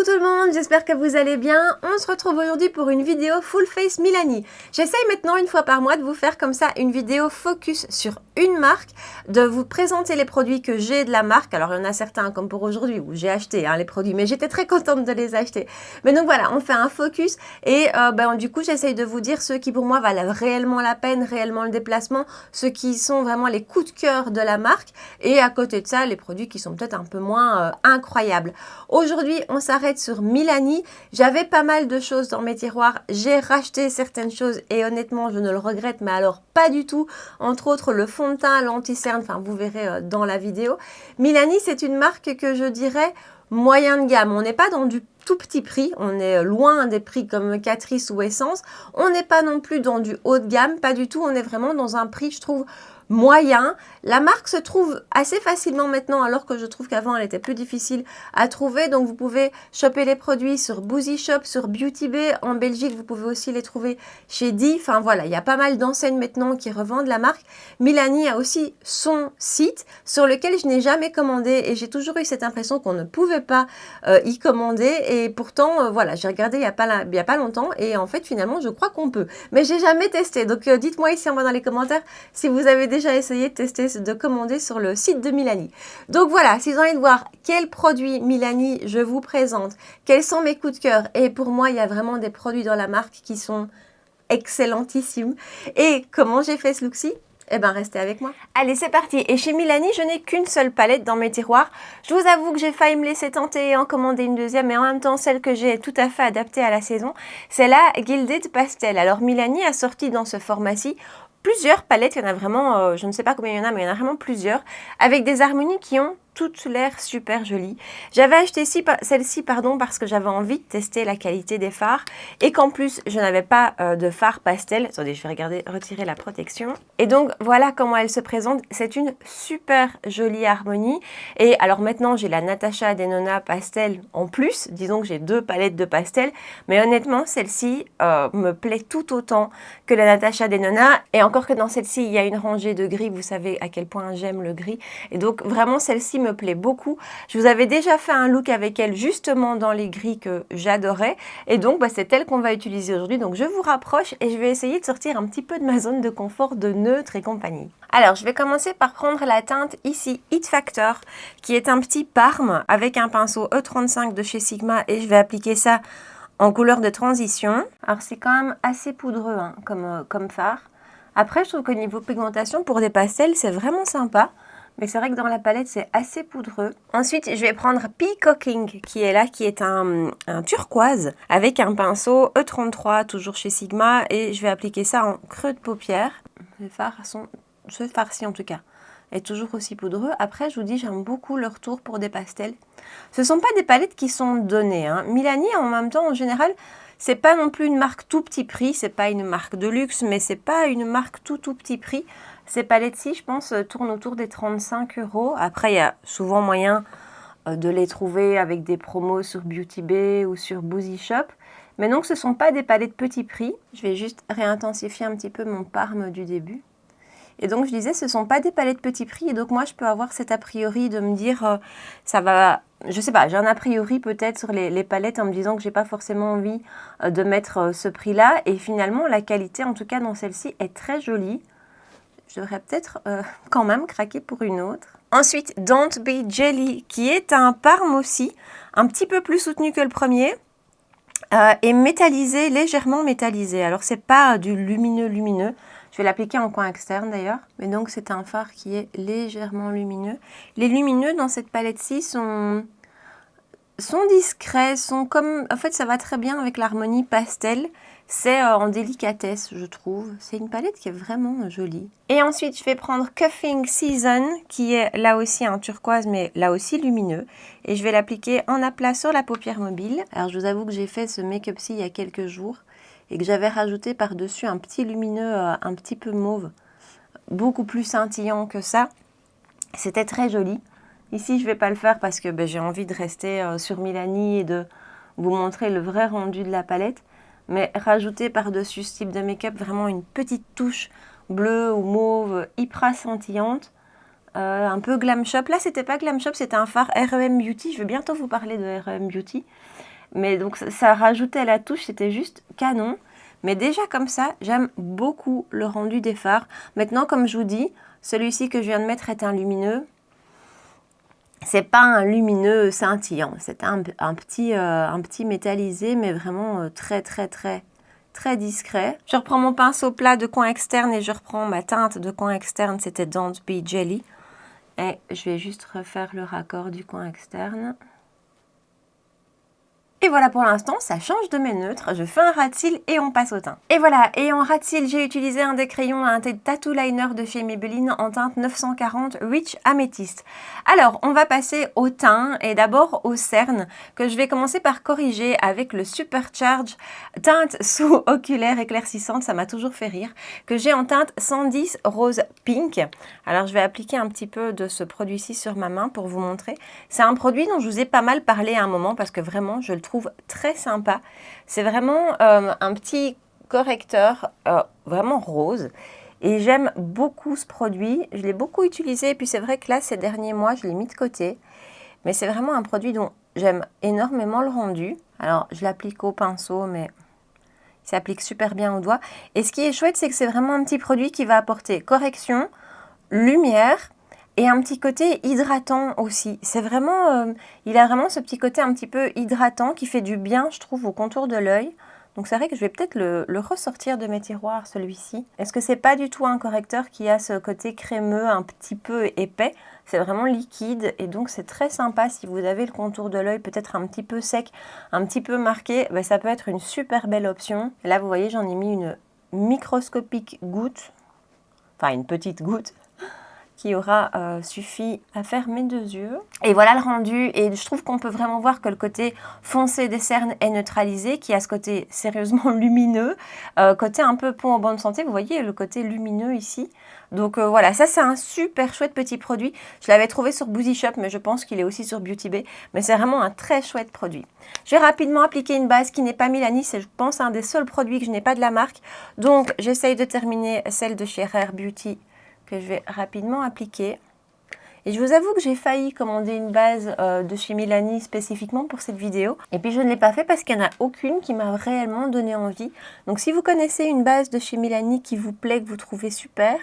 Coucou tout le monde, j'espère que vous allez bien. On se retrouve aujourd'hui pour une vidéo Full Face Milani. J'essaye maintenant une fois par mois de vous faire comme ça une vidéo focus sur une marque, de vous présenter les produits que j'ai de la marque. Alors il y en a certains comme pour aujourd'hui où j'ai acheté les produits, mais j'étais très contente de les acheter. Mais donc voilà, on fait un focus et du coup j'essaye de vous dire ceux qui pour moi valent réellement la peine, réellement le déplacement, ceux qui sont vraiment les coups de cœur de la marque et à côté de ça les produits qui sont peut-être un peu moins incroyables. Aujourd'hui, on s'arrête sur Milani. J'avais pas mal de choses dans mes tiroirs. J'ai racheté certaines choses et honnêtement, je ne le regrette, mais alors pas du tout. Entre autres, le fond de teint, l'anti-cerne, enfin vous verrez dans la vidéo. Milani, c'est une marque que je dirais moyen de gamme. On n'est pas dans du tout petit prix, on est loin des prix comme Catrice ou Essence. On n'est pas non plus dans du haut de gamme, pas du tout. On est vraiment dans un prix, je trouve, moyen. La marque se trouve assez facilement maintenant, alors que je trouve qu'avant elle était plus difficile à trouver. Donc vous pouvez choper les produits sur Boozy Shop, sur Beauty Bay. En Belgique, vous pouvez aussi les trouver chez Di. Enfin voilà, il y a pas mal d'enseignes maintenant qui revendent la marque. Milani a aussi son site sur lequel je n'ai jamais commandé et j'ai toujours eu cette impression qu'on ne pouvait pas y commander. Et pourtant, voilà, j'ai regardé il y a pas longtemps et en fait finalement je crois qu'on peut. Mais j'ai jamais testé. Donc dites-moi ici en bas dans les commentaires si vous avez déjà essayé de tester, de commander sur le site de Milani. Donc voilà, si vous avez envie de voir quels produits Milani je vous présente, quels sont mes coups de cœur, et pour moi il y a vraiment des produits dans la marque qui sont excellentissimes. Et comment j'ai fait ce look-ci? Eh bien, restez avec moi. Allez, c'est parti. Et chez Milani, je n'ai qu'une seule palette dans mes tiroirs. Je vous avoue que j'ai failli me laisser tenter et en commander une deuxième, mais en même temps, celle que j'ai est tout à fait adaptée à la saison, c'est la Gilded Pastel. Alors, Milani a sorti dans ce format-ci plusieurs palettes. Il y en a vraiment, je ne sais pas combien il y en a, mais il y en a vraiment plusieurs, avec des harmonies qui ont toutes l'air super jolies. J'avais acheté celle-ci parce que j'avais envie de tester la qualité des fards et qu'en plus je n'avais pas de fard pastel. Attendez, je vais retirer la protection. Et donc voilà comment elle se présente. C'est une super jolie harmonie. Et alors maintenant j'ai la Natasha Denona pastel en plus. Disons que j'ai deux palettes de pastel. Mais honnêtement celle-ci me plaît tout autant que la Natasha Denona. Et encore que dans celle-ci il y a une rangée de gris. Vous savez à quel point j'aime le gris. Et donc vraiment celle-ci me plaît beaucoup. Je vous avais déjà fait un look avec elle justement dans les gris que j'adorais et donc c'est elle qu'on va utiliser aujourd'hui. Donc je vous rapproche et je vais essayer de sortir un petit peu de ma zone de confort de neutre et compagnie. Alors je vais commencer par prendre la teinte ici Hit Factor qui est un petit parme avec un pinceau E35 de chez Sigma et je vais appliquer ça en couleur de transition. Alors c'est quand même assez poudreux comme fard. Après je trouve qu'au niveau pigmentation pour des pastels c'est vraiment sympa. Mais c'est vrai que dans la palette, c'est assez poudreux. Ensuite, je vais prendre Peacocking, qui est là, qui est un turquoise, avec un pinceau E33, toujours chez Sigma. Et je vais appliquer ça en creux de paupière. Ce fard-ci, en tout cas, est toujours aussi poudreux. Après, je vous dis, j'aime beaucoup le retour pour des pastels. Ce ne sont pas des palettes qui sont données. Milani, en même temps, en général, c'est pas non plus une marque tout petit prix. C'est pas une marque de luxe, mais c'est pas une marque tout petit prix. Ces palettes-ci, je pense, tournent autour des 35 €. Après, il y a souvent moyen de les trouver avec des promos sur Beauty Bay ou sur Boozy Shop. Mais donc, ce ne sont pas des palettes petit prix. Je vais juste réintensifier un petit peu mon parme du début. Et donc, je disais, ce ne sont pas des palettes petit prix. Et donc, moi, je peux avoir cet a priori de me dire, ça va... Je sais pas, j'ai un a priori peut-être sur les palettes en me disant que j'ai pas forcément envie de mettre ce prix-là. Et finalement, la qualité, en tout cas dans celle-ci, est très jolie. Je devrais peut-être quand même craquer pour une autre. Ensuite, Don't Be Jelly, qui est un parme aussi, un petit peu plus soutenu que le premier, et métallisé, légèrement métallisé. Alors, c'est pas du lumineux. Je vais l'appliquer en coin externe d'ailleurs. Mais donc, c'est un fard qui est légèrement lumineux. Les lumineux dans cette palette-ci sont discrets, sont comme... En fait, ça va très bien avec l'harmonie pastel. C'est en délicatesse, je trouve. C'est une palette qui est vraiment jolie. Et ensuite, je vais prendre Cuffing Season, qui est là aussi un turquoise, mais là aussi lumineux. Et je vais l'appliquer en aplat sur la paupière mobile. Alors, je vous avoue que j'ai fait ce make-up-ci il y a quelques jours et que j'avais rajouté par-dessus un petit lumineux un petit peu mauve, beaucoup plus scintillant que ça. C'était très joli. Ici, je ne vais pas le faire parce que j'ai envie de rester sur Milani et de vous montrer le vrai rendu de la palette. Mais rajouter par-dessus ce type de make-up vraiment une petite touche bleue ou mauve hyper scintillante, un peu Glam Shop. Là, c'était pas Glam Shop, c'était un fard REM Beauty. Je vais bientôt vous parler de REM Beauty. Mais donc, ça rajoutait la touche, c'était juste canon. Mais déjà comme ça, j'aime beaucoup le rendu des fards. Maintenant, comme je vous dis, celui-ci que je viens de mettre est un lumineux. C'est pas un lumineux scintillant, c'est un petit métallisé, mais vraiment très discret. Je reprends mon pinceau plat de coin externe et je reprends ma teinte de coin externe, c'était Don't Be Jelly. Et je vais juste refaire le raccord du coin externe. Et voilà, pour l'instant, ça change de mes neutres. Je fais un ras de cils et on passe au teint. Et voilà, et en ras de cils, j'ai utilisé un des crayons, un tattoo liner de chez Maybelline en teinte 940 Rich Amethyst. Alors, on va passer au teint et d'abord au cerne, que je vais commencer par corriger avec le Supercharge teinte sous-oculaire éclaircissante, ça m'a toujours fait rire, que j'ai en teinte 110 Rose Pink. Alors, je vais appliquer un petit peu de ce produit-ci sur ma main pour vous montrer. C'est un produit dont je vous ai pas mal parlé à un moment parce que vraiment, je le trouve très sympa. C'est vraiment un petit correcteur vraiment rose et j'aime beaucoup ce produit. Je l'ai beaucoup utilisé et puis c'est vrai que là ces derniers mois je l'ai mis de côté, mais c'est vraiment un produit dont j'aime énormément le rendu. Alors je l'applique au pinceau, mais il s'applique super bien au doigt, et ce qui est chouette, c'est que c'est vraiment un petit produit qui va apporter correction, lumière et un petit côté hydratant aussi. C'est vraiment, il a vraiment ce petit côté un petit peu hydratant qui fait du bien, je trouve, au contour de l'œil. Donc c'est vrai que je vais peut-être le ressortir de mes tiroirs, celui-ci. Est-ce que c'est pas du tout un correcteur qui a ce côté crémeux, un petit peu épais? C'est vraiment liquide et donc c'est très sympa si vous avez le contour de l'œil peut-être un petit peu sec, un petit peu marqué. Ben, ça peut être une super belle option. Là, vous voyez, j'en ai mis une microscopique goutte, enfin une petite goutte, qui aura suffi à faire mes deux yeux. Et voilà le rendu, et je trouve qu'on peut vraiment voir que le côté foncé des cernes est neutralisé, qui a ce côté sérieusement lumineux, côté un peu peau en bonne santé, vous voyez le côté lumineux ici. Donc voilà, ça c'est un super chouette petit produit. Je l'avais trouvé sur Boozy Shop, mais je pense qu'il est aussi sur Beauty Bay, mais c'est vraiment un très chouette produit. Je vais rapidement appliquer une base qui n'est pas Milani, c'est je pense un des seuls produits que je n'ai pas de la marque. Donc j'essaye de terminer celle de chez Rare Beauty, que je vais rapidement appliquer. Et je vous avoue que j'ai failli commander une base de chez Milani spécifiquement pour cette vidéo. Et puis je ne l'ai pas fait parce qu'il n'y en a aucune qui m'a réellement donné envie. Donc si vous connaissez une base de chez Milani qui vous plaît, que vous trouvez super,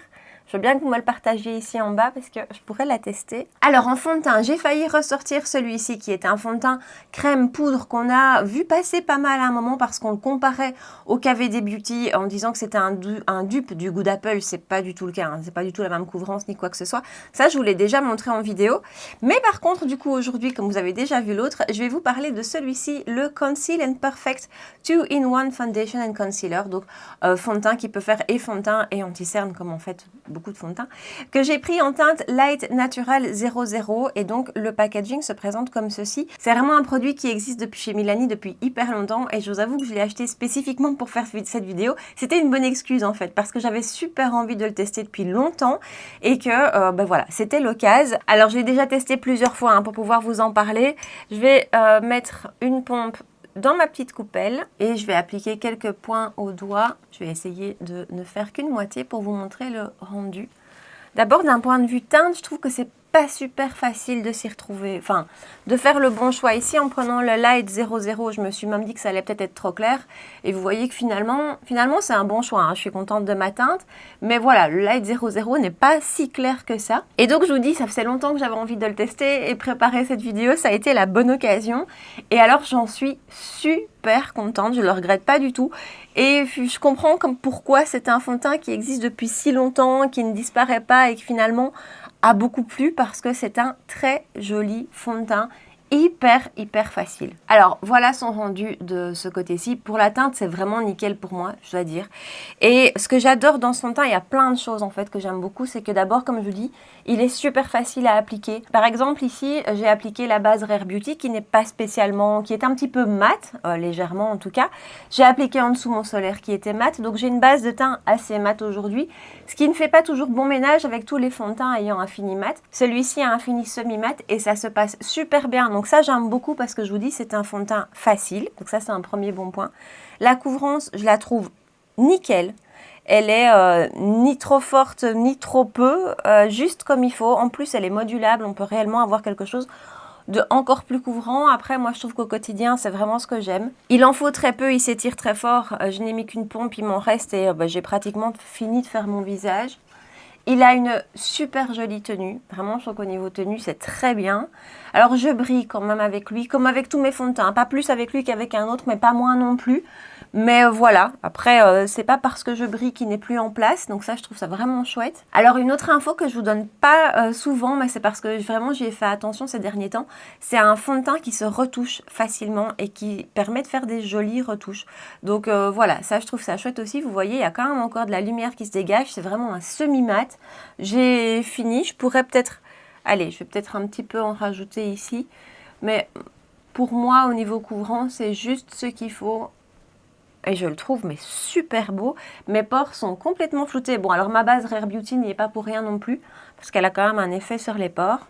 je veux bien que vous me le partagiez ici en bas parce que je pourrais la tester. Alors en fond de teint, j'ai failli ressortir celui-ci qui est un fond de teint crème poudre qu'on a vu passer pas mal à un moment parce qu'on le comparait au KVD Beauty en disant que c'était un dupe du Good Apple. C'est pas du tout le cas, hein. C'est pas du tout la même couvrance ni quoi que ce soit. Ça, je vous l'ai déjà montré en vidéo. Mais par contre, du coup, aujourd'hui, comme vous avez déjà vu l'autre, je vais vous parler de celui-ci, le Conceal and Perfect 2-in-1 Foundation and Concealer. Donc, fond de teint qui peut faire et fond de teint et anti-cerne comme en fait beaucoup de fond de teint, que j'ai pris en teinte Light Natural 00 et donc le packaging se présente comme ceci. C'est vraiment un produit qui existe depuis chez Milani depuis hyper longtemps et je vous avoue que je l'ai acheté spécifiquement pour faire cette vidéo. C'était une bonne excuse en fait parce que j'avais super envie de le tester depuis longtemps et que ben voilà, c'était l'occasion. Alors je l'ai déjà testé plusieurs fois hein, pour pouvoir vous en parler. Je vais mettre une pompe dans ma petite coupelle et je vais appliquer quelques points au doigt. Je vais essayer de ne faire qu'une moitié pour vous montrer le rendu. D'abord, d'un point de vue teinte, je trouve que c'est pas super facile de s'y retrouver, enfin de faire le bon choix. Ici en prenant le Light 00, je me suis même dit que ça allait peut-être être trop clair et vous voyez que finalement c'est un bon choix, hein. Je suis contente de ma teinte, mais voilà, le Light 00 n'est pas si clair que ça et donc je vous dis, ça faisait longtemps que j'avais envie de le tester et préparer cette vidéo, ça a été la bonne occasion et alors j'en suis super contente, je le regrette pas du tout et je comprends comme pourquoi c'est un fond de teint qui existe depuis si longtemps, qui ne disparaît pas et qui finalement a beaucoup plu parce que c'est un très joli fond de teint hyper facile. Alors voilà son rendu de ce côté-ci. Pour la teinte, c'est vraiment nickel pour moi, je dois dire. Et ce que j'adore dans ce fond de teint, il y a plein de choses en fait que j'aime beaucoup, c'est que d'abord, comme je vous dis, il est super facile à appliquer. Par exemple, ici, j'ai appliqué la base Rare Beauty qui n'est pas spécialement, qui est un petit peu mat, légèrement en tout cas. J'ai appliqué en dessous mon solaire qui était mat, donc j'ai une base de teint assez mat aujourd'hui, ce qui ne fait pas toujours bon ménage avec tous les fonds de teint ayant un fini mat. Celui-ci a un fini semi-mat et ça se passe super bien. Donc ça, j'aime beaucoup parce que je vous dis, c'est un fond de teint facile. Donc ça, c'est un premier bon point. La couvrance, je la trouve nickel. Elle est ni trop forte ni trop peu, juste comme il faut. En plus, elle est modulable, on peut réellement avoir quelque chose de encore plus couvrant. Après, moi, je trouve qu'au quotidien, c'est vraiment ce que j'aime. Il en faut très peu, il s'étire très fort. Je n'ai mis qu'une pompe, il m'en reste et j'ai pratiquement fini de faire mon visage. Il a une super jolie tenue. Vraiment, je trouve qu'au niveau tenue, c'est très bien. Alors, je brille quand même avec lui, comme avec tous mes fonds de teint. Pas plus avec lui qu'avec un autre, mais pas moins non plus. Mais voilà, après, c'est pas parce que je brille qu'il n'est plus en place. Donc ça, je trouve ça vraiment chouette. Alors, une autre info que je vous donne pas souvent, mais c'est parce que vraiment, j'y ai fait attention ces derniers temps. C'est un fond de teint qui se retouche facilement et qui permet de faire des jolies retouches. Donc voilà, ça, je trouve ça chouette aussi. Vous voyez, il y a quand même encore de la lumière qui se dégage. C'est vraiment un semi-mat. J'ai fini. Je pourrais peut-être... Allez, je vais peut-être un petit peu en rajouter ici. Mais pour moi, au niveau couvrant, c'est juste ce qu'il faut. Et je le trouve mais super beau. Mes pores sont complètement floutés. Bon, alors ma base Rare Beauty n'y est pas pour rien non plus, parce qu'elle a quand même un effet sur les pores.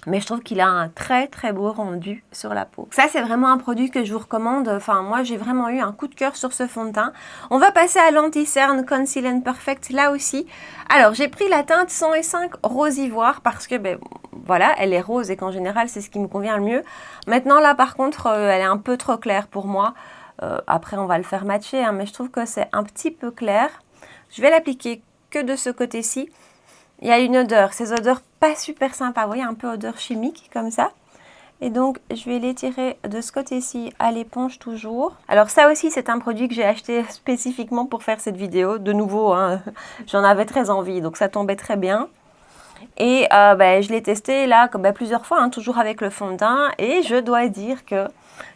Mais je trouve qu'il a un très très beau rendu sur la peau. Ça, c'est vraiment un produit que je vous recommande. Enfin, moi, j'ai vraiment eu un coup de cœur sur ce fond de teint. On va passer à l'Anti-Cerne Conceal and Perfect, là aussi. Alors, j'ai pris la teinte 105 Rose Ivoire parce que, ben, voilà, elle est rose et qu'en général, c'est ce qui me convient le mieux. Maintenant, là, par contre, elle est un peu trop claire pour moi. Après, on va le faire matcher, hein, mais je trouve que c'est un petit peu clair. Je vais l'appliquer que de ce côté-ci. Il y a une odeur, ces odeurs pas super sympas, vous voyez, un peu odeur chimique comme ça. Et donc, je vais l'étirer de ce côté-ci à l'éponge toujours. Alors ça aussi, c'est un produit que j'ai acheté spécifiquement pour faire cette vidéo. De nouveau, hein, j'en avais très envie, donc ça tombait très bien. Et je l'ai testé là plusieurs fois, hein, toujours avec le fond de teint. Et je dois dire que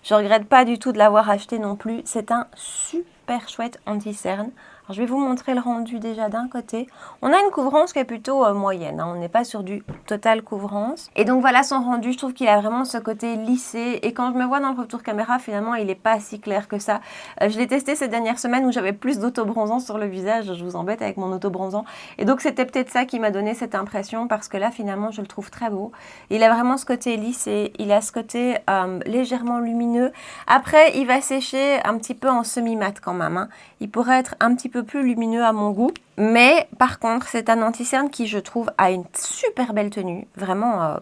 je ne regrette pas du tout de l'avoir acheté non plus. C'est un super chouette anti-cerne. Alors, je vais vous montrer le rendu déjà d'un côté. On a une couvrance qui est plutôt moyenne, hein. On n'est pas sur du total couvrance. Et donc voilà son rendu, je trouve qu'il a vraiment ce côté lissé. Et quand je me vois dans le retour caméra, finalement, il n'est pas si clair que ça. Je l'ai testé ces dernières semaines où j'avais plus d'autobronzant sur le visage. Je vous embête avec mon autobronzant. Et donc c'était peut-être ça qui m'a donné cette impression parce que là, finalement, je le trouve très beau. Il a vraiment ce côté lissé, il a ce côté légèrement lumineux. Après, il va sécher un petit peu en semi-mat quand même, hein. Il pourrait être un petit peu plus lumineux à mon goût. Mais par contre, c'est un anti-cerne qui, je trouve, a une super belle tenue. Vraiment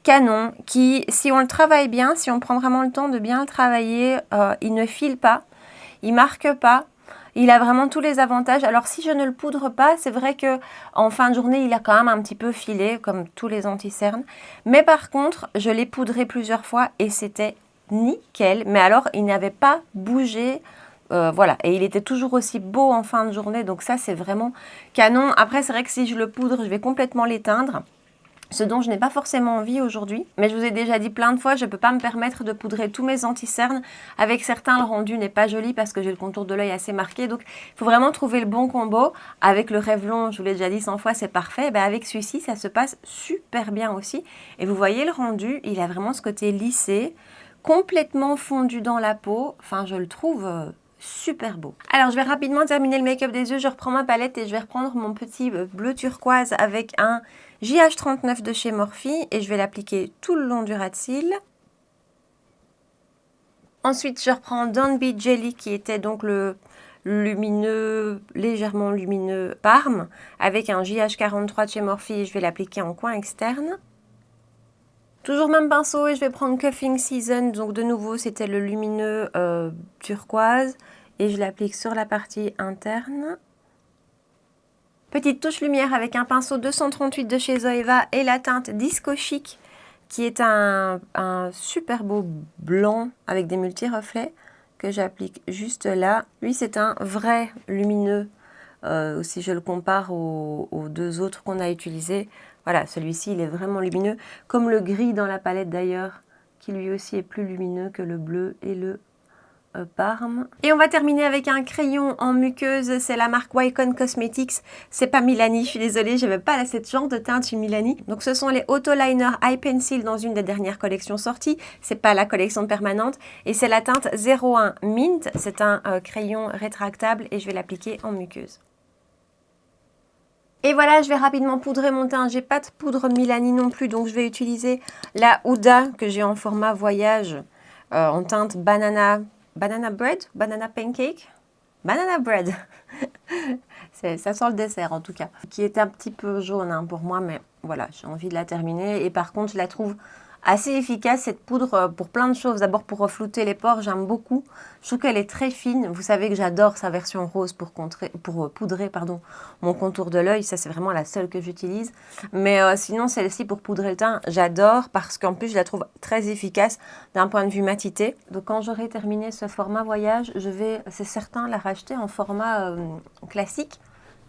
canon. Qui, si on le travaille bien, si on prend vraiment le temps de bien le travailler, il ne file pas, il marque pas. Il a vraiment tous les avantages. Alors, si je ne le poudre pas, c'est vrai que en fin de journée, il a quand même un petit peu filé, comme tous les anti-cernes. Mais par contre, je l'ai poudré plusieurs fois et c'était nickel. Mais alors, il n'avait pas bougé. Voilà, et il était toujours aussi beau en fin de journée, donc ça c'est vraiment canon. Après c'est vrai que si je le poudre, je vais complètement l'éteindre, ce dont je n'ai pas forcément envie aujourd'hui. Mais je vous ai déjà dit plein de fois, je ne peux pas me permettre de poudrer tous mes anti-cernes. Avec certains, le rendu n'est pas joli parce que j'ai le contour de l'œil assez marqué, donc il faut vraiment trouver le bon combo. Avec le Revlon, je vous l'ai déjà dit 100 fois, c'est parfait. Ben, avec celui-ci, ça se passe super bien aussi. Et vous voyez le rendu, il a vraiment ce côté lissé, complètement fondu dans la peau. Enfin, je le trouve super beau. Alors, je vais rapidement terminer le make-up des yeux. Je reprends ma palette et je vais reprendre mon petit bleu turquoise avec un JH39 de chez Morphe et je vais l'appliquer tout le long du ras de cils. Ensuite, je reprends Don't Be Jelly qui était donc le lumineux, légèrement lumineux Parme avec un JH43 de chez Morphe et je vais l'appliquer en coin externe. Toujours même pinceau et je vais prendre Cuffing Season, donc de nouveau c'était le lumineux turquoise et je l'applique sur la partie interne. Petite touche lumière avec un pinceau 238 de chez Zoeva et la teinte Disco Chic qui est un super beau blanc avec des multi-reflets que j'applique juste là. Lui c'est un vrai lumineux si je le compare aux deux autres qu'on a utilisés. Voilà, celui-ci, il est vraiment lumineux, comme le gris dans la palette d'ailleurs, qui lui aussi est plus lumineux que le bleu et le Parme. Et on va terminer avec un crayon en muqueuse, c'est la marque Wycon Cosmetics. C'est pas Milani, je suis désolée, j'avais pas cette genre de teinte chez Milani. Donc ce sont les Auto Liner Eye Pencil dans une des dernières collections sorties. C'est pas la collection permanente. Et c'est la teinte 01 Mint, c'est un crayon rétractable et je vais l'appliquer en muqueuse. Et voilà, je vais rapidement poudrer mon teint. J'ai pas de poudre Milani non plus, donc je vais utiliser la Huda que j'ai en format voyage en teinte banana bread, banana pancake, banana bread. Ça sent le dessert en tout cas. Qui est un petit peu jaune hein, pour moi, mais voilà, j'ai envie de la terminer. Et par contre, je la trouve assez efficace cette poudre pour plein de choses. D'abord pour reflouter les pores, j'aime beaucoup. Je trouve qu'elle est très fine. Vous savez que j'adore sa version rose pour poudrer mon contour de l'œil. Ça, c'est vraiment la seule que j'utilise. Mais sinon, celle-ci pour poudrer le teint, j'adore parce qu'en plus, je la trouve très efficace d'un point de vue matité. Donc, quand j'aurai terminé ce format voyage, je vais, c'est certain, la racheter en format classique.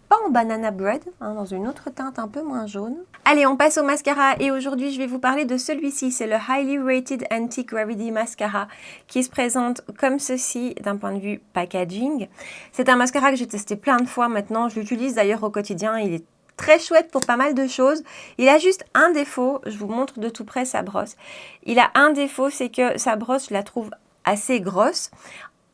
Pas en banana bread, hein, dans une autre teinte un peu moins jaune. Allez, on passe au mascara et aujourd'hui je vais vous parler de celui-ci. C'est le Highly Rated Anti-Gravity Mascara qui se présente comme ceci d'un point de vue packaging. C'est un mascara que j'ai testé plein de fois maintenant. Je l'utilise d'ailleurs au quotidien. Il est très chouette pour pas mal de choses. Il a juste un défaut. Je vous montre de tout près sa brosse. Il a un défaut, c'est que sa brosse, je la trouve assez grosse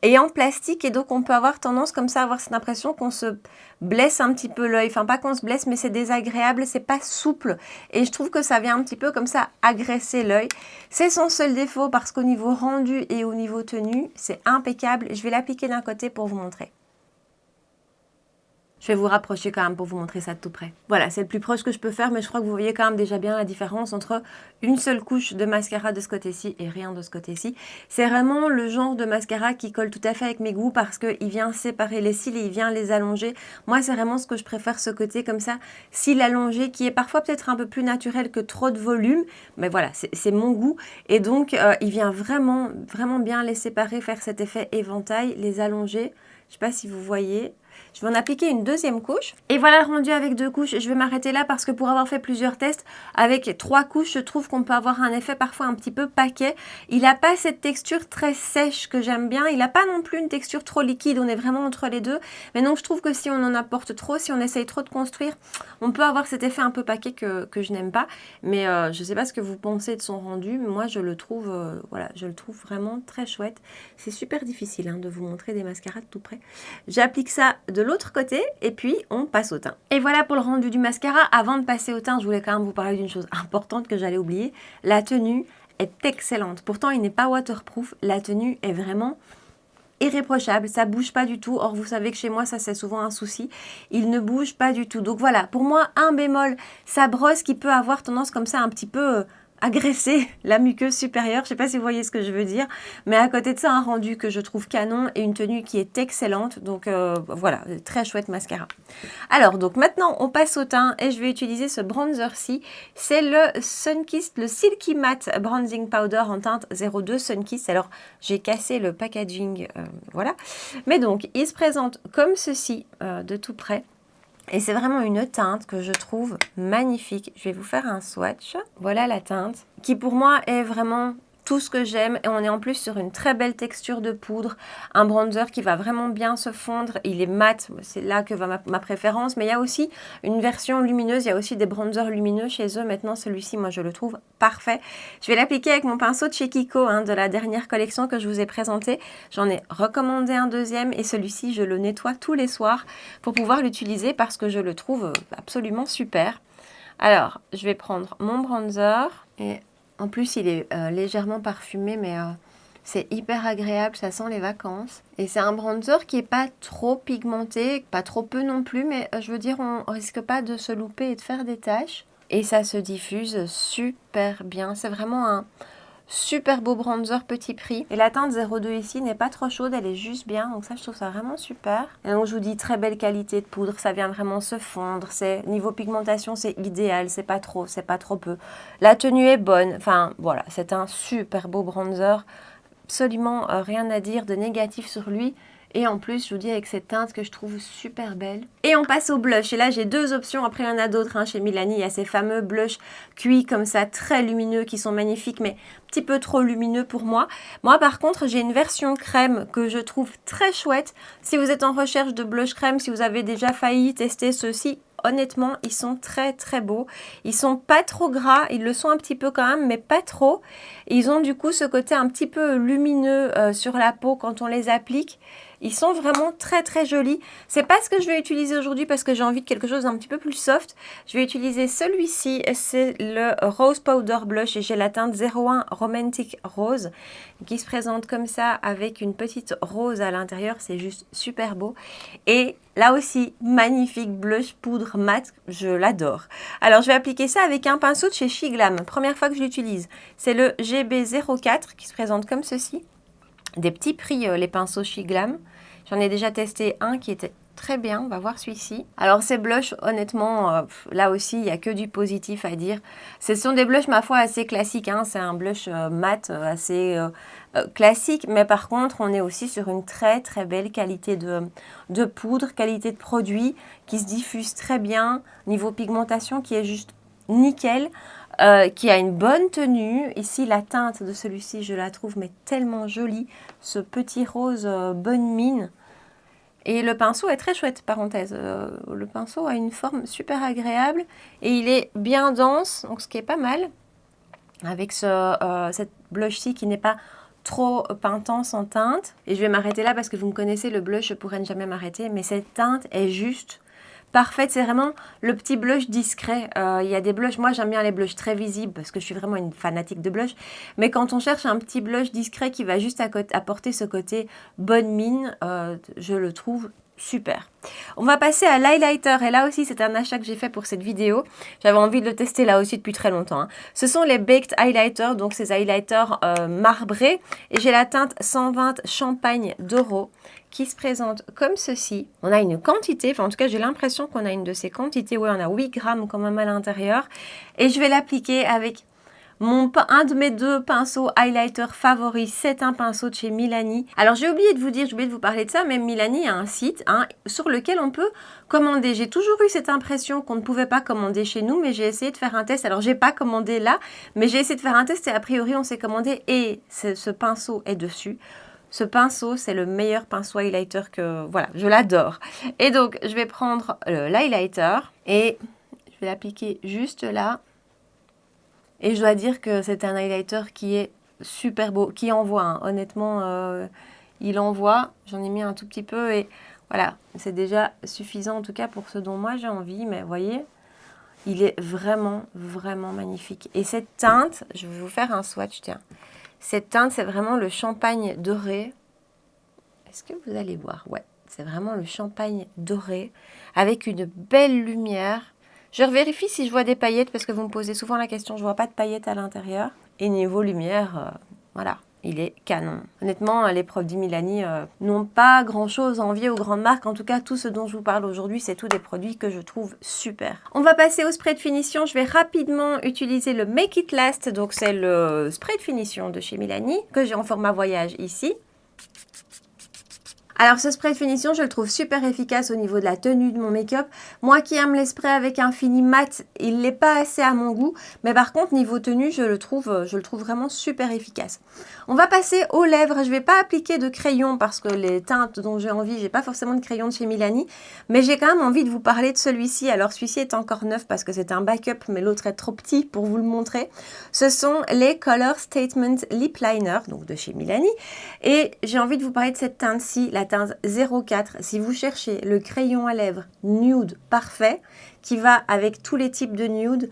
et en plastique, et donc on peut avoir tendance comme ça à avoir cette impression qu'on se blesse un petit peu l'œil, enfin pas qu'on se blesse mais c'est désagréable, c'est pas souple et je trouve que ça vient un petit peu comme ça agresser l'œil. C'est son seul défaut parce qu'au niveau rendu et au niveau tenue, c'est impeccable. Je vais l'appliquer d'un côté pour vous montrer. Je vais vous rapprocher quand même pour vous montrer ça de tout près. Voilà, c'est le plus proche que je peux faire, mais je crois que vous voyez quand même déjà bien la différence entre une seule couche de mascara de ce côté-ci et rien de ce côté-ci. C'est vraiment le genre de mascara qui colle tout à fait avec mes goûts parce qu'il vient séparer les cils et il vient les allonger. Moi, c'est vraiment ce que je préfère, ce côté comme ça, cils allongés, qui est parfois peut-être un peu plus naturel que trop de volume. Mais voilà, c'est mon goût. Et donc, il vient vraiment, vraiment bien les séparer, faire cet effet éventail, les allonger. Je ne sais pas si vous voyez. Je vais en appliquer une deuxième couche. Et voilà le rendu avec 2 couches. Je vais m'arrêter là parce que pour avoir fait plusieurs tests, avec 3 couches, je trouve qu'on peut avoir un effet parfois un petit peu paquet. Il n'a pas cette texture très sèche que j'aime bien. Il n'a pas non plus une texture trop liquide. On est vraiment entre les deux. Mais donc je trouve que si on en apporte trop, si on essaye trop de construire, on peut avoir cet effet un peu paquet que je n'aime pas. Mais je ne sais pas ce que vous pensez de son rendu. Moi, je le trouve, voilà, je le trouve vraiment très chouette. C'est super difficile hein, de vous montrer des mascaras de tout près. J'applique ça de l'autre côté et puis on passe au teint. Et voilà pour le rendu du mascara. Avant de passer au teint, je voulais quand même vous parler d'une chose importante que j'allais oublier. La tenue est excellente. Pourtant, il n'est pas waterproof. La tenue est vraiment irréprochable, ça bouge pas du tout. Or, vous savez que chez moi, ça c'est souvent un souci. Il ne bouge pas du tout. Donc voilà, pour moi, un bémol, sa brosse qui peut avoir tendance comme ça un petit peu agresser la muqueuse supérieure. Je sais pas si vous voyez ce que je veux dire. Mais à côté de ça, un rendu que je trouve canon et une tenue qui est excellente. Donc voilà, très chouette mascara. Alors, donc maintenant, on passe au teint et je vais utiliser ce bronzer-ci. C'est le Sunkissed, le Silky Matte Bronzing Powder en teinte 02 Sunkissed. Alors, j'ai cassé le packaging, voilà. Mais donc, il se présente comme ceci, de tout près. Et c'est vraiment une teinte que je trouve magnifique. Je vais vous faire un swatch. Voilà la teinte qui pour moi est vraiment tout ce que j'aime. Et on est en plus sur une très belle texture de poudre. Un bronzer qui va vraiment bien se fondre. Il est mat, c'est là que va ma préférence. Mais il y a aussi une version lumineuse. Il y a aussi des bronzers lumineux chez eux. Maintenant, celui-ci, moi, je le trouve parfait. Je vais l'appliquer avec mon pinceau de chez Kiko, hein, de la dernière collection que je vous ai présentée. J'en ai recommandé un deuxième. Et celui-ci, je le nettoie tous les soirs pour pouvoir l'utiliser parce que je le trouve absolument super. Alors, je vais prendre mon bronzer et... En plus, il est légèrement parfumé, mais c'est hyper agréable, ça sent les vacances. Et c'est un bronzer qui n'est pas trop pigmenté, pas trop peu non plus, mais je veux dire, on risque pas de se louper et de faire des taches. Et ça se diffuse super bien. C'est vraiment un super beau bronzer petit prix. Et la teinte 02 ici n'est pas trop chaude, elle est juste bien. Donc ça, je trouve ça vraiment super. Et donc, je vous dis, très belle qualité de poudre. Ça vient vraiment se fondre. Niveau pigmentation, c'est idéal. C'est pas trop peu. La tenue est bonne. Enfin, voilà, c'est un super beau bronzer. Absolument rien à dire de négatif sur lui. Et en plus, je vous dis avec cette teinte que je trouve super belle. Et on passe au blush. Et là, j'ai 2 options. Après, il y en a d'autres. Hein. Chez Milani, il y a ces fameux blushs cuits comme ça, très lumineux, qui sont magnifiques, mais un petit peu trop lumineux pour moi. Moi, par contre, j'ai une version crème que je trouve très chouette. Si vous êtes en recherche de blush crème, si vous avez déjà failli tester ceux-ci, honnêtement, ils sont très très beaux. Ils sont pas trop gras, ils le sont un petit peu quand même, mais pas trop. Ils ont du coup ce côté un petit peu lumineux sur la peau quand on les applique. Ils sont vraiment très très jolis. C'est pas ce que je vais utiliser aujourd'hui parce que j'ai envie de quelque chose d'un petit peu plus soft. Je vais utiliser celui-ci, c'est le Rose Powder Blush et j'ai la teinte 01 Romantic Rose qui se présente comme ça avec une petite rose à l'intérieur. C'est juste super beau. Et là aussi, magnifique blush poudre mat, je l'adore. Alors je vais appliquer ça avec un pinceau de chez Shiglam. Première fois que je l'utilise, c'est le GB04 qui se présente comme ceci. Des petits prix, les pinceaux Shiglam. J'en ai déjà testé un qui était très bien. On va voir celui-ci. Alors ces blushs, honnêtement, là aussi, il n'y a que du positif à dire. Ce sont des blushs, ma foi, assez classiques. Hein. C'est un blush mat assez classique. Mais par contre, on est aussi sur une très très belle qualité de poudre, qualité de produit qui se diffuse très bien. Niveau pigmentation qui est juste nickel. Qui a une bonne tenue. Ici, la teinte de celui-ci, je la trouve mais tellement jolie. Ce petit rose bonne mine. Et le pinceau est très chouette, parenthèse. Le pinceau a une forme super agréable et il est bien dense, donc ce qui est pas mal. Avec cette blush-ci qui n'est pas trop intense en teinte. Et je vais m'arrêter là parce que vous me connaissez, le blush, je pourrais ne jamais m'arrêter. Mais cette teinte est juste parfaite, c'est vraiment le petit blush discret. Il y a des blushs, moi j'aime bien les blushs très visibles parce que je suis vraiment une fanatique de blush. Mais quand on cherche un petit blush discret qui va juste apporter ce côté bonne mine, je le trouve super. On va passer à l'highlighter et là aussi c'est un achat que j'ai fait pour cette vidéo. J'avais envie de le tester là aussi depuis très longtemps. Hein. Ce sont les Baked Highlighters, donc ces highlighters marbrés. Et j'ai la teinte 120 Champagne d'Oro qui se présente comme ceci. On a une quantité, enfin en tout cas j'ai l'impression qu'on a une de ces quantités. Oui, on a 8 grammes quand même à l'intérieur. Et je vais l'appliquer avec un de mes deux pinceaux highlighter favoris, c'est un pinceau de chez Milani. Alors j'ai oublié de vous dire, j'ai oublié de vous parler de ça, mais Milani a un site sur lequel on peut commander. J'ai toujours eu cette impression qu'on ne pouvait pas commander chez nous, mais j'ai essayé de faire un test. Alors j'ai pas commandé là, mais j'ai essayé de faire un test et a priori on s'est commandé et ce pinceau est dessus. Ce pinceau, c'est le meilleur pinceau highlighter que... Voilà, je l'adore. Et donc, je vais prendre l'highlighter et je vais l'appliquer juste là. Et je dois dire que c'est un highlighter qui est super beau, qui envoie. Hein. Honnêtement, il envoie. J'en ai mis un tout petit peu et voilà, c'est déjà suffisant en tout cas pour ce dont moi j'ai envie. Mais vous voyez, il est vraiment, vraiment magnifique. Et cette teinte, je vais vous faire un swatch, tiens. Cette teinte, c'est vraiment le champagne doré. Est-ce que vous allez voir? Ouais, c'est vraiment le champagne doré avec une belle lumière. Je vérifie si je vois des paillettes parce que vous me posez souvent la question, je ne vois pas de paillettes à l'intérieur. Et niveau lumière, voilà, il est canon. Honnêtement, les produits Milani n'ont pas grand-chose à envier aux grandes marques. En tout cas, tout ce dont je vous parle aujourd'hui, c'est tous des produits que je trouve super. On va passer au spray de finition. Je vais rapidement utiliser le Make It Last. Donc, c'est le spray de finition de chez Milani que j'ai en format voyage ici. Alors ce spray de finition, je le trouve super efficace au niveau de la tenue de mon make-up. Moi qui aime les sprays avec un fini mat, il n'est pas assez à mon goût. Mais par contre, niveau tenue, je le trouve vraiment super efficace. On va passer aux lèvres. Je ne vais pas appliquer de crayon parce que les teintes dont j'ai envie, j'ai pas forcément de crayon de chez Milani. Mais j'ai quand même envie de vous parler de celui-ci. Alors celui-ci est encore neuf parce que c'est un backup, mais l'autre est trop petit pour vous le montrer. Ce sont les Color Statement Lip Liner, donc de chez Milani. Et j'ai envie de vous parler de cette teinte-ci, la teinte 04. Si vous cherchez le crayon à lèvres nude parfait, qui va avec tous les types de nude,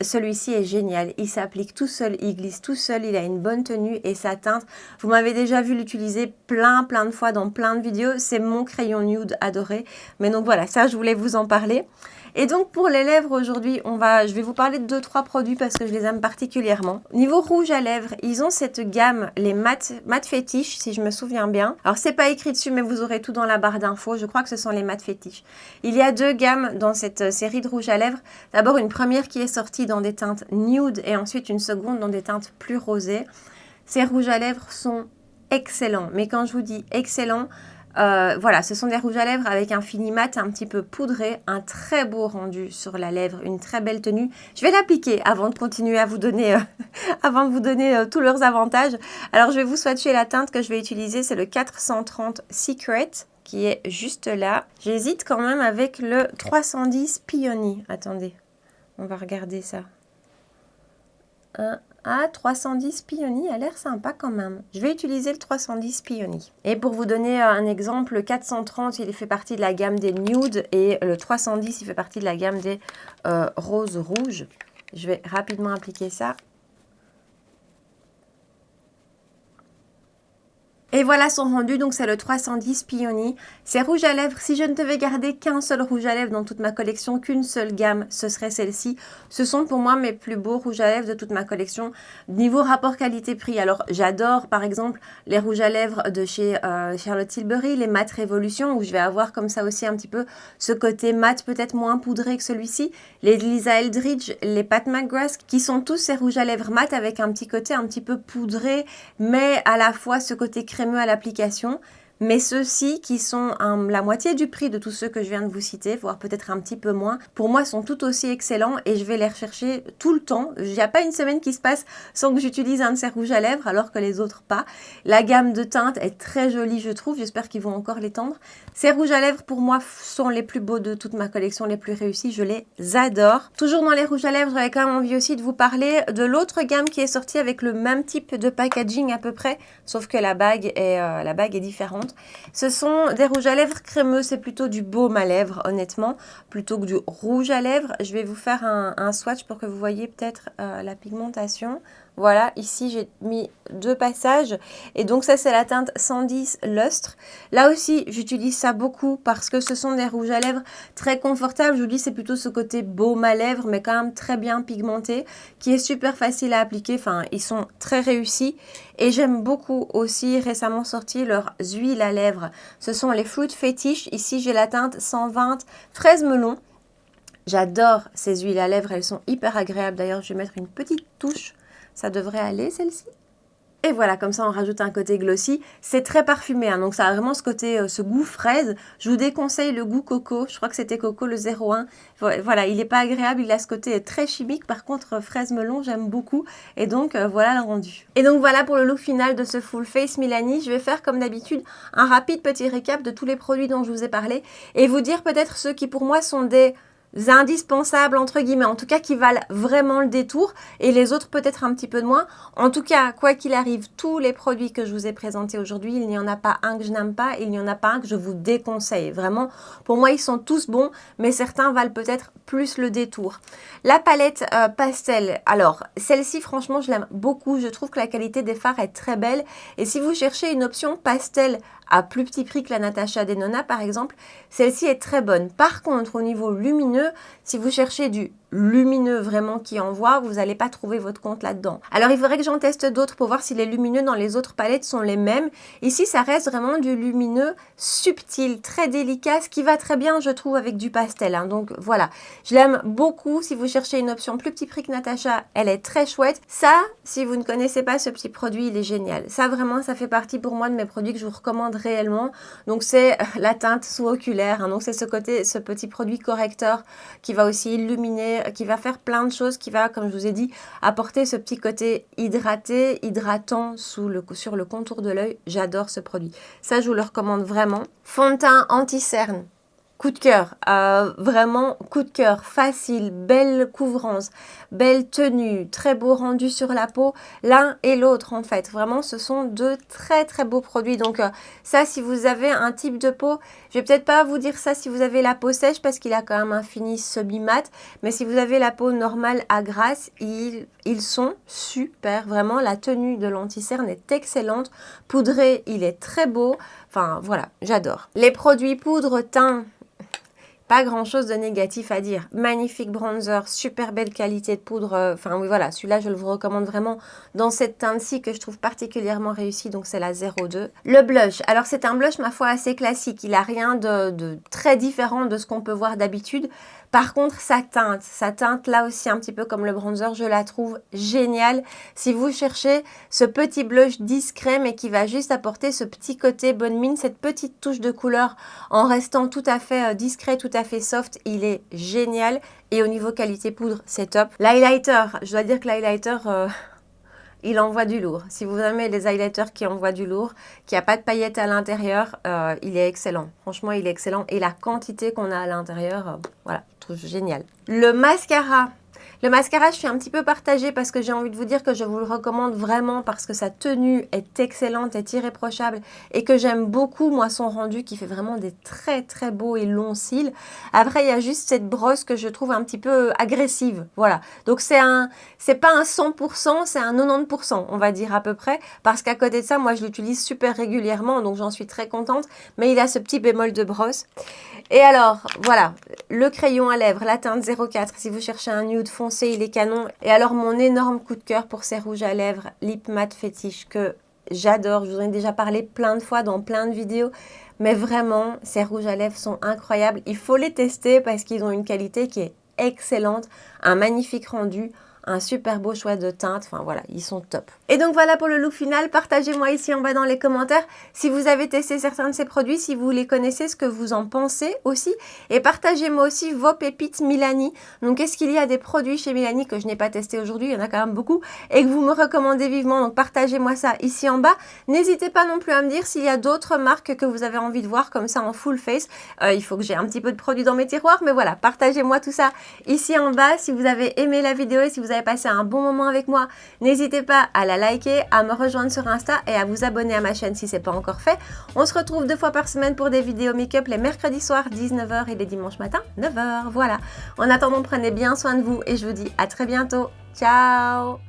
celui-ci est génial. Il s'applique tout seul, il glisse tout seul, il a une bonne tenue et sa teinte, vous m'avez déjà vu l'utiliser plein de fois dans plein de vidéos. C'est mon crayon nude adoré. Mais donc voilà, ça je voulais vous en parler. Et donc pour les lèvres aujourd'hui, je vais vous parler de 2-3 produits parce que je les aime particulièrement. Niveau rouge à lèvres, ils ont cette gamme, les mat fétiches, si je me souviens bien. Alors c'est pas écrit dessus, mais vous aurez tout dans la barre d'infos. Je crois que ce sont les mat fétiches. Il y a 2 gammes dans cette série de rouge à lèvres. D'abord une première qui est sortie dans des teintes nude et ensuite une seconde dans des teintes plus rosées. Ces rouges à lèvres sont excellents. Mais quand je vous dis excellents, voilà, ce sont des rouges à lèvres avec un fini mat un petit peu poudré, un très beau rendu sur la lèvre, une très belle tenue. Je vais l'appliquer avant de continuer à vous donner, tous leurs avantages. Alors, je vais vous swatcher la teinte que je vais utiliser, c'est le 430 Secret qui est juste là. J'hésite quand même avec le 310 Peony. Attendez, on va regarder ça. Ah, 310 Peony a l'air sympa quand même. Je vais utiliser le 310 Peony. Et pour vous donner un exemple, le 430, il fait partie de la gamme des nudes et le 310, il fait partie de la gamme des roses rouges. Je vais rapidement appliquer ça. Et voilà son rendu, donc c'est le 310 Peony. C'est rouge à lèvres. Si je ne devais garder qu'un seul rouge à lèvres dans toute ma collection, qu'une seule gamme, ce serait celle-ci. Ce sont pour moi mes plus beaux rouges à lèvres de toute ma collection. Niveau rapport qualité-prix, alors j'adore par exemple les rouges à lèvres de chez Charlotte Tilbury, les Matte Révolution, où je vais avoir comme ça aussi un petit peu ce côté mat, peut-être moins poudré que celui-ci. Les Lisa Eldridge, les Pat McGrath, qui sont tous ces rouges à lèvres mat avec un petit côté un petit peu poudré, mais à la fois ce côté crémeux à l'application, mais ceux-ci qui sont la moitié du prix de tous ceux que je viens de vous citer, voire peut-être un petit peu moins, pour moi sont tout aussi excellents et je vais les rechercher tout le temps. Il n'y a pas une semaine qui se passe sans que j'utilise un de ces rouges à lèvres alors que les autres pas. La gamme de teintes est très jolie je trouve, j'espère qu'ils vont encore l'étendre. Ces rouges à lèvres pour moi sont les plus beaux de toute ma collection, les plus réussis, je les adore. Toujours dans les rouges à lèvres, j'avais quand même envie aussi de vous parler de l'autre gamme qui est sortie avec le même type de packaging à peu près, sauf que la bague est différente. Ce sont des rouges à lèvres crémeux, c'est plutôt du baume à lèvres honnêtement, plutôt que du rouge à lèvres. Je vais vous faire un swatch pour que vous voyez peut-être la pigmentation. Voilà, ici j'ai mis 2 passages et donc ça c'est la teinte 110 Lustre. Là aussi j'utilise ça beaucoup parce que ce sont des rouges à lèvres très confortables. Je vous dis c'est plutôt ce côté baume à lèvres mais quand même très bien pigmenté qui est super facile à appliquer. Enfin ils sont très réussis et j'aime beaucoup aussi récemment sorti leurs huiles à lèvres. Ce sont les Fruit Fetish. Ici j'ai la teinte 120 fraise melon. J'adore ces huiles à lèvres, elles sont hyper agréables. D'ailleurs je vais mettre une petite touche. Ça devrait aller, celle-ci. Et voilà, comme ça, on rajoute un côté glossy. C'est très parfumé, hein, donc ça a vraiment ce côté, ce goût fraise. Je vous déconseille le goût coco. Je crois que c'était coco le 01. Voilà, il n'est pas agréable. Il a ce côté très chimique. Par contre, fraise melon, j'aime beaucoup. Et donc, voilà le rendu. Et donc, voilà pour le look final de ce Full Face Milani. Je vais faire, comme d'habitude, un rapide petit récap de tous les produits dont je vous ai parlé. Et vous dire peut-être ceux qui, pour moi, sont des indispensables entre guillemets, en tout cas qui valent vraiment le détour et les autres peut-être un petit peu de moins. En tout cas, quoi qu'il arrive, tous les produits que je vous ai présentés aujourd'hui, il n'y en a pas un que je n'aime pas, il n'y en a pas un que je vous déconseille. Vraiment, pour moi, ils sont tous bons, mais certains valent peut-être plus le détour. La palette pastel, alors celle-ci franchement je l'aime beaucoup, je trouve que la qualité des fards est très belle et si vous cherchez une option pastel à plus petit prix que la Natasha Denona par exemple, celle-ci est très bonne. Par contre au niveau lumineux, si vous cherchez du lumineux vraiment qui envoie, vous n'allez pas trouver votre compte là-dedans. Alors il faudrait que j'en teste d'autres pour voir si les lumineux dans les autres palettes sont les mêmes. Ici ça reste vraiment du lumineux subtil, très délicat, ce qui va très bien je trouve avec du pastel, hein. Donc voilà, je l'aime beaucoup. Si vous cherchez une option plus petit prix que Natasha, elle est très chouette. Ça, si vous ne connaissez pas ce petit produit, il est génial. Ça vraiment, ça fait partie pour moi de mes produits que je vous recommande réellement. Donc c'est la teinte sous-oculaire, hein. Donc c'est ce petit produit correcteur qui va aussi illuminer, qui va faire plein de choses, qui va, comme je vous ai dit, apporter ce petit côté hydraté, hydratant sur le contour de l'œil. J'adore ce produit. Ça, je vous le recommande vraiment. Fond de teint anti-cerne. Coup de cœur, vraiment coup de cœur, facile, belle couvrance, belle tenue, très beau rendu sur la peau, l'un et l'autre en fait. Vraiment, ce sont deux très très beaux produits. Donc ça, si vous avez un type de peau, je vais peut-être pas vous dire ça si vous avez la peau sèche parce qu'il a quand même un fini semi-mat, mais si vous avez la peau normale à grasse, ils sont super. Vraiment, la tenue de l'anti-cerne est excellente. Poudré, il est très beau. Enfin voilà, j'adore. Les produits poudre teint, pas grand chose de négatif à dire. Magnifique bronzer, super belle qualité de poudre. Enfin oui voilà, celui-là je le vous recommande vraiment dans cette teinte-ci que je trouve particulièrement réussie. Donc c'est la 02. Le blush, alors c'est un blush ma foi assez classique. Il n'a rien de très différent de ce qu'on peut voir d'habitude. Par contre sa teinte là aussi un petit peu comme le bronzer, je la trouve géniale. Si vous cherchez ce petit blush discret mais qui va juste apporter ce petit côté bonne mine, cette petite touche de couleur en restant tout à fait discret, tout à fait soft, il est génial. Et au niveau qualité poudre, c'est top. L'highlighter, je dois dire que l'highlighter, il envoie du lourd. Si vous aimez les highlighters qui envoient du lourd, qui n'a pas de paillettes à l'intérieur, il est excellent. Franchement, il est excellent. Et la quantité qu'on a à l'intérieur, voilà, je trouve génial. Le mascara. Le mascara, je suis un petit peu partagée parce que j'ai envie de vous dire que je vous le recommande vraiment parce que sa tenue est excellente, est irréprochable et que j'aime beaucoup, moi, son rendu qui fait vraiment des très très beaux et longs cils. Après, il y a juste cette brosse que je trouve un petit peu agressive, voilà. Donc c'est pas un 100%, c'est un 90%, on va dire à peu près, parce qu'à côté de ça, moi, je l'utilise super régulièrement, donc j'en suis très contente, mais il a ce petit bémol de brosse. Et alors, voilà, le crayon à lèvres, la teinte 04, si vous cherchez un nude foncé, il est canon. Et alors, mon énorme coup de cœur pour ces rouges à lèvres, Lip Matte Fétiche, que j'adore. Je vous en ai déjà parlé plein de fois dans plein de vidéos. Mais vraiment, ces rouges à lèvres sont incroyables. Il faut les tester parce qu'ils ont une qualité qui est excellente, un magnifique rendu, un super beau choix de teinte, enfin voilà, ils sont top. Et donc voilà pour le look final, partagez-moi ici en bas dans les commentaires si vous avez testé certains de ces produits, si vous les connaissez, ce que vous en pensez aussi, et partagez-moi aussi vos pépites Milani. Donc est-ce qu'il y a des produits chez Milani que je n'ai pas testé aujourd'hui, il y en a quand même beaucoup, et que vous me recommandez vivement, donc partagez-moi ça ici en bas. N'hésitez pas non plus à me dire s'il y a d'autres marques que vous avez envie de voir comme ça en full face. Il faut que j'ai un petit peu de produits dans mes tiroirs, mais voilà, partagez-moi tout ça ici en bas. Si vous avez aimé la vidéo et si vous avez passé un bon moment avec moi, n'hésitez pas à la liker, à me rejoindre sur Insta et à vous abonner à ma chaîne si ce n'est pas encore fait. On se retrouve 2 fois par semaine pour des vidéos make-up les mercredis soirs 19 h et les dimanches matin 9 h. Voilà. En attendant, prenez bien soin de vous et je vous dis à très bientôt. Ciao!